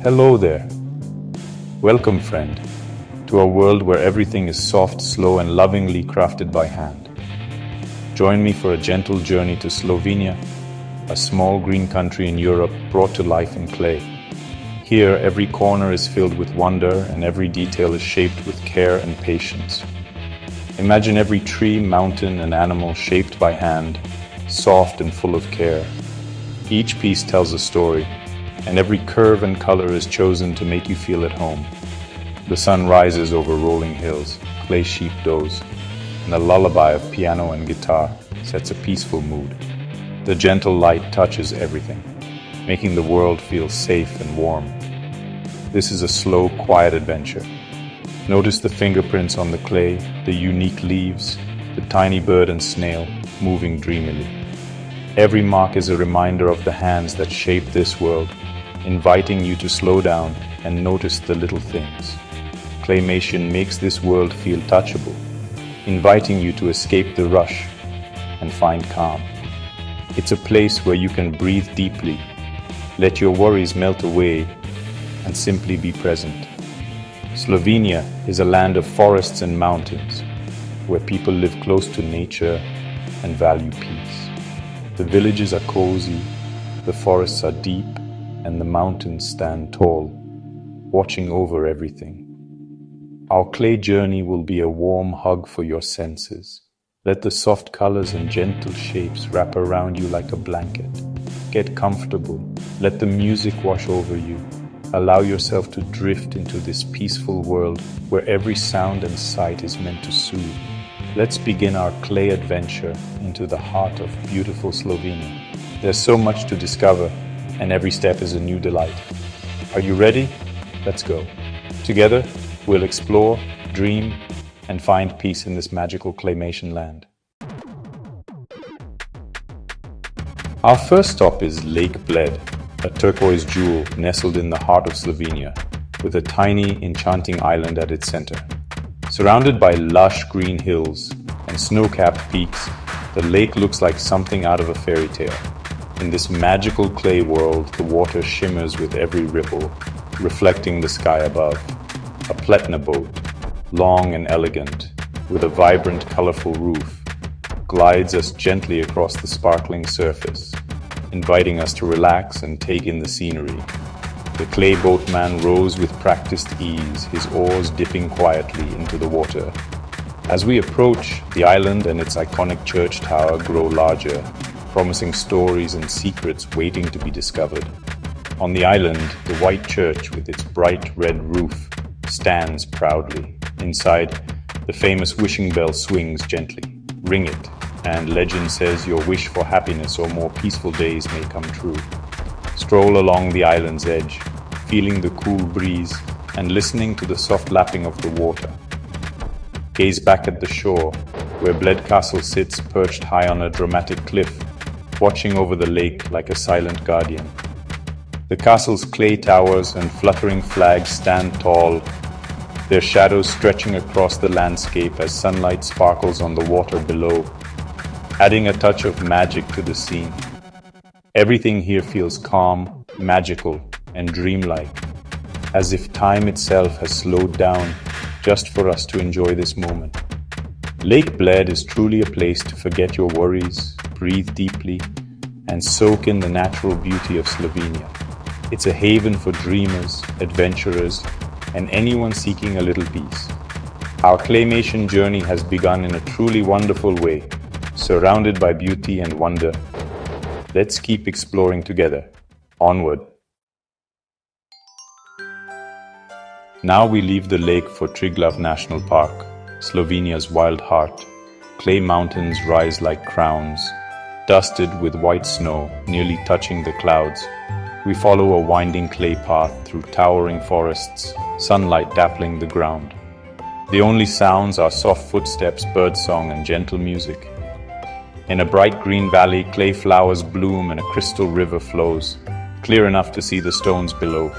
Hello there. Welcome, friend, to a world where everything is soft, slow, and lovingly crafted by hand. Join me for a gentle journey to Slovenia, a small green country in Europe brought to life in clay. Here, every corner is filled with wonder and every detail is shaped with care and patience. Imagine every tree, mountain, and animal shaped by hand, soft and full of care. Each piece tells a story, and every curve and color is chosen to make you feel at home. The sun rises over rolling hills, clay sheep doze, and a lullaby of piano and guitar sets a peaceful mood. The gentle light touches everything, making the world feel safe and warm. This is a slow, quiet adventure. Notice the fingerprints on the clay, the unique leaves, the tiny bird and snail moving dreamily. Every mark is a reminder of the hands that shaped this world, inviting you to slow down and notice the little things. Claymation makes this world feel touchable, inviting you to escape the rush and find calm. It's a place where you can breathe deeply, let your worries melt away, and simply be present. Slovenia is a land of forests and mountains, where people live close to nature and value peace. The villages are cozy, the forests are deep, and the mountains stand tall, watching over everything. Our clay journey will be a warm hug for your senses. Let the soft colors and gentle shapes wrap around you like a blanket. Get comfortable, let the music wash over you. Allow yourself to drift into this peaceful world where every sound and sight is meant to soothe. Let's begin our clay adventure into the heart of beautiful Slovenia. There's so much to discover, and every step is a new delight. Are you ready? Let's go. Together, we'll explore, dream, and find peace in this magical claymation land. Our first stop is Lake Bled, a turquoise jewel nestled in the heart of Slovenia, with a tiny, enchanting island at its center. Surrounded by lush green hills and snow-capped peaks, the lake looks like something out of a fairy tale. In this magical clay world, the water shimmers with every ripple, reflecting the sky above. A Pletna boat, long and elegant, with a vibrant, colorful roof, glides us gently across the sparkling surface, inviting us to relax and take in the scenery. The clay boatman rows with practiced ease, his oars dipping quietly into the water. As we approach, the island and its iconic church tower grow larger, promising stories and secrets waiting to be discovered. On the island, the white church with its bright red roof stands proudly. Inside, the famous wishing bell swings gently. Ring it, and legend says your wish for happiness or more peaceful days may come true. Stroll along the island's edge, feeling the cool breeze and listening to the soft lapping of the water. Gaze back at the shore, where Bled Castle sits perched high on a dramatic cliff, watching over the lake like a silent guardian. The castle's clay towers and fluttering flags stand tall, their shadows stretching across the landscape as sunlight sparkles on the water below, adding a touch of magic to the scene. Everything here feels calm, magical, and dreamlike, as if time itself has slowed down just for us to enjoy this moment. Lake Bled is truly a place to forget your worries, breathe deeply, and soak in the natural beauty of Slovenia. It's a haven for dreamers, adventurers, and anyone seeking a little peace. Our claymation journey has begun in a truly wonderful way, surrounded by beauty and wonder. Let's keep exploring together. Onward. Now we leave the lake for Triglav National Park, Slovenia's wild heart. Clay mountains rise like crowns, dusted with white snow, nearly touching the clouds. We follow a winding clay path through towering forests, sunlight dappling the ground. The only sounds are soft footsteps, birdsong, and gentle music. In a bright green valley, clay flowers bloom and a crystal river flows, clear enough to see the stones below.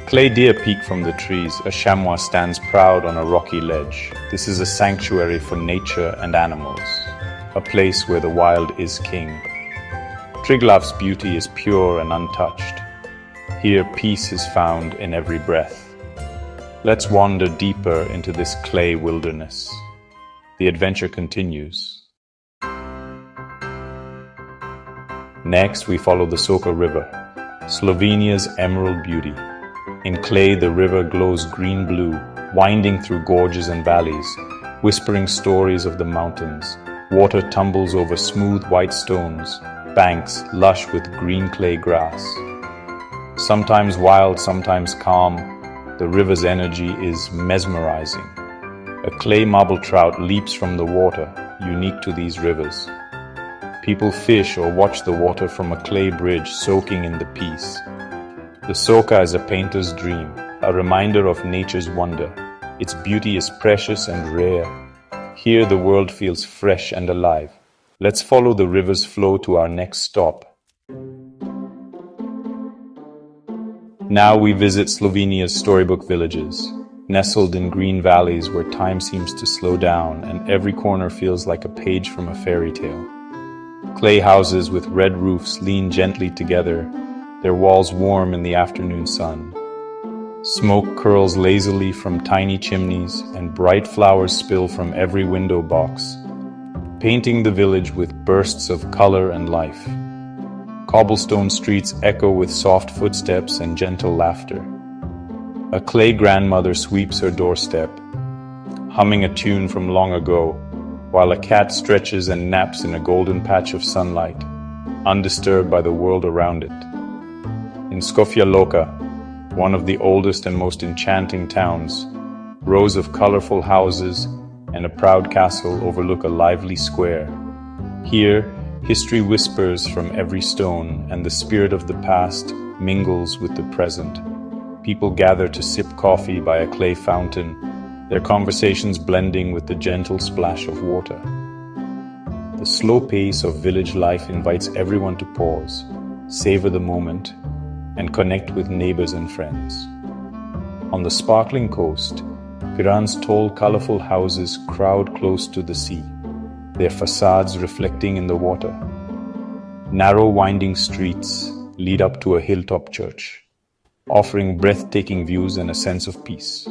Clay deer peek from the trees. A chamois stands proud on a rocky ledge. This is a sanctuary for nature and animals, a place where the wild is king. Triglav's beauty is pure and untouched. Here peace is found in every breath. Let's wander deeper into this clay wilderness. The adventure continues. Next, we follow the Soka River, Slovenia's emerald beauty. In clay, the river glows green-blue, winding through gorges and valleys, whispering stories of the mountains. Water tumbles over smooth white stones, banks lush with green clay grass. Sometimes wild, sometimes calm, the river's energy is mesmerizing. A clay marble trout leaps from the water, unique to these rivers. People fish or watch the water from a clay bridge soaking in the peace. The Soka is a painter's dream, a reminder of nature's wonder. Its beauty is precious and rare. Here the world feels fresh and alive. Let's follow the river's flow to our next stop. Now we visit Slovenia's storybook villages, nestled in green valleys where time seems to slow down and every corner feels like a page from a fairy tale. Clay houses with red roofs lean gently together, their walls warm in the afternoon sun. Smoke curls lazily from tiny chimneys and bright flowers spill from every window box, painting the village with bursts of color and life. Cobblestone streets echo with soft footsteps and gentle laughter. A clay grandmother sweeps her doorstep, humming a tune from long ago, while a cat stretches and naps in a golden patch of sunlight, undisturbed by the world around it. In Škofja Loka, one of the oldest and most enchanting towns, rows of colorful houses and a proud castle overlook a lively square. Here, history whispers from every stone, and the spirit of the past mingles with the present. People gather to sip coffee by a clay fountain, their conversations blending with the gentle splash of water. The slow pace of village life invites everyone to pause, savor the moment, and connect with neighbors and friends. On the sparkling coast, Piran's tall, colorful houses crowd close to the sea, their facades reflecting in the water. Narrow, winding streets lead up to a hilltop church, offering breathtaking views and a sense of peace.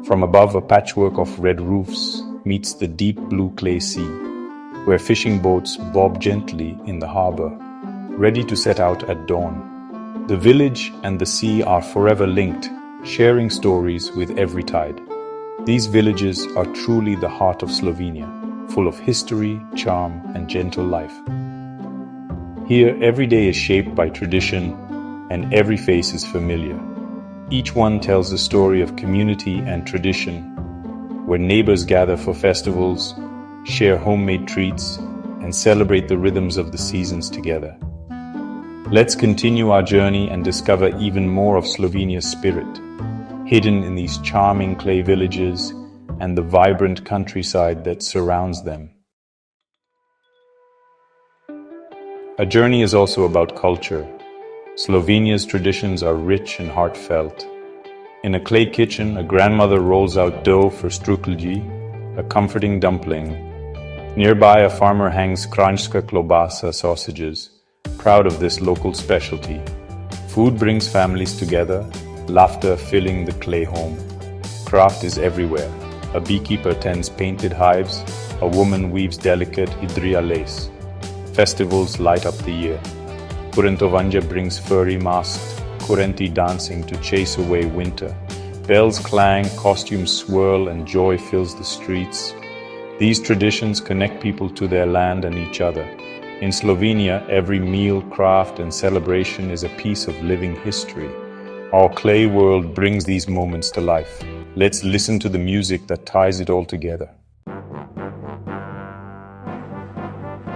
From above, a patchwork of red roofs meets the deep blue clay sea, where fishing boats bob gently in the harbor, ready to set out at dawn. The village and the sea are forever linked, sharing stories with every tide. These villages are truly the heart of Slovenia, full of history, charm, and gentle life. Here, every day is shaped by tradition, and every face is familiar. Each one tells a story of community and tradition, where neighbors gather for festivals, share homemade treats, and celebrate the rhythms of the seasons together. Let's continue our journey and discover even more of Slovenia's spirit, hidden in these charming clay villages and the vibrant countryside that surrounds them. A journey is also about culture. Slovenia's traditions are rich and heartfelt. In a clay kitchen, a grandmother rolls out dough for strukljie, a comforting dumpling. Nearby, a farmer hangs kranjska klobasa sausages, proud of this local specialty. Food brings families together, laughter filling the clay home. Craft is everywhere. A beekeeper tends painted hives, a woman weaves delicate hydria lace. Festivals light up the year. Kurentovanja brings furry masked kurenti dancing to chase away winter. Bells clang, costumes swirl, and joy fills the streets. These traditions connect people to their land and each other. In Slovenia, every meal, craft, and celebration is a piece of living history. Our clay world brings these moments to life. Let's listen to the music that ties it all together.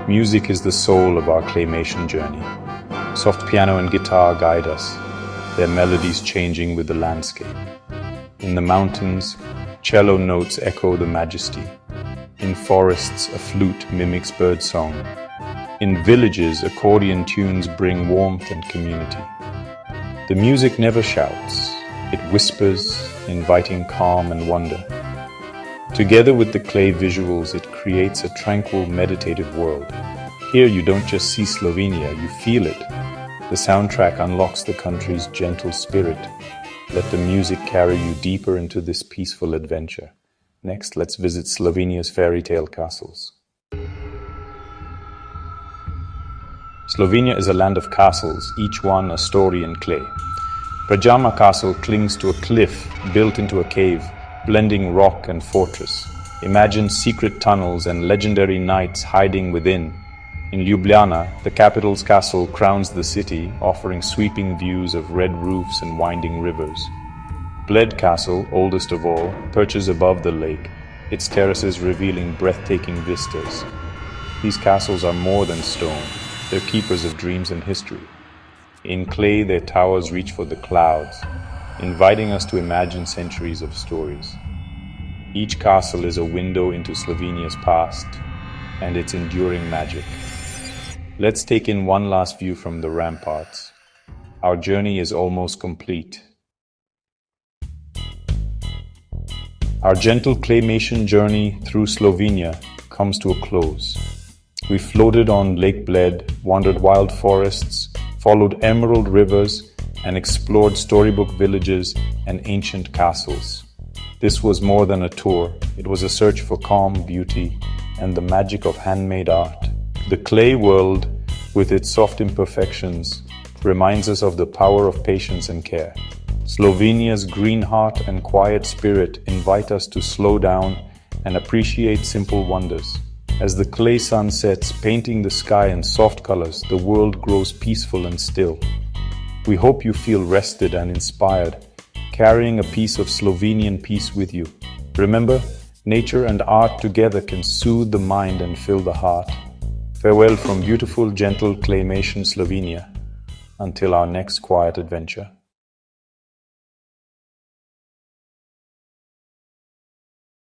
Music is the soul of our claymation journey. Soft piano and guitar guide us, their melodies changing with the landscape. In the mountains, cello notes echo the majesty. In forests, a flute mimics birdsong. In villages, accordion tunes bring warmth and community. The music never shouts, it whispers, inviting calm and wonder. Together with the clay visuals, it creates a tranquil, meditative world. Here you don't just see Slovenia, you feel it. The soundtrack unlocks the country's gentle spirit. Let the music carry you deeper into this peaceful adventure. Next, let's visit Slovenia's fairy tale castles. Slovenia is a land of castles, each one a story in clay. Prajama Castle clings to a cliff built into a cave, blending rock and fortress. Imagine secret tunnels and legendary knights hiding within. In Ljubljana, the capital's castle crowns the city, offering sweeping views of red roofs and winding rivers. Bled Castle, oldest of all, perches above the lake, its terraces revealing breathtaking vistas. These castles are more than stone. They're keepers of dreams and history. In clay, their towers reach for the clouds, inviting us to imagine centuries of stories. Each castle is a window into Slovenia's past and its enduring magic. Let's take in one last view from the ramparts. Our journey is almost complete. Our gentle claymation journey through Slovenia comes to a close. We floated on Lake Bled, wandered wild forests, followed emerald rivers, and explored storybook villages and ancient castles. This was more than a tour. It was a search for calm, beauty, and the magic of handmade art. The clay world, with its soft imperfections, reminds us of the power of patience and care. Slovenia's green heart and quiet spirit invite us to slow down and appreciate simple wonders. As the clay sun sets, painting the sky in soft colors, the world grows peaceful and still. We hope you feel rested and inspired, carrying a piece of Slovenian peace with you. Remember, nature and art together can soothe the mind and fill the heart. Farewell from beautiful, gentle claymation Slovenia. Until our next quiet adventure.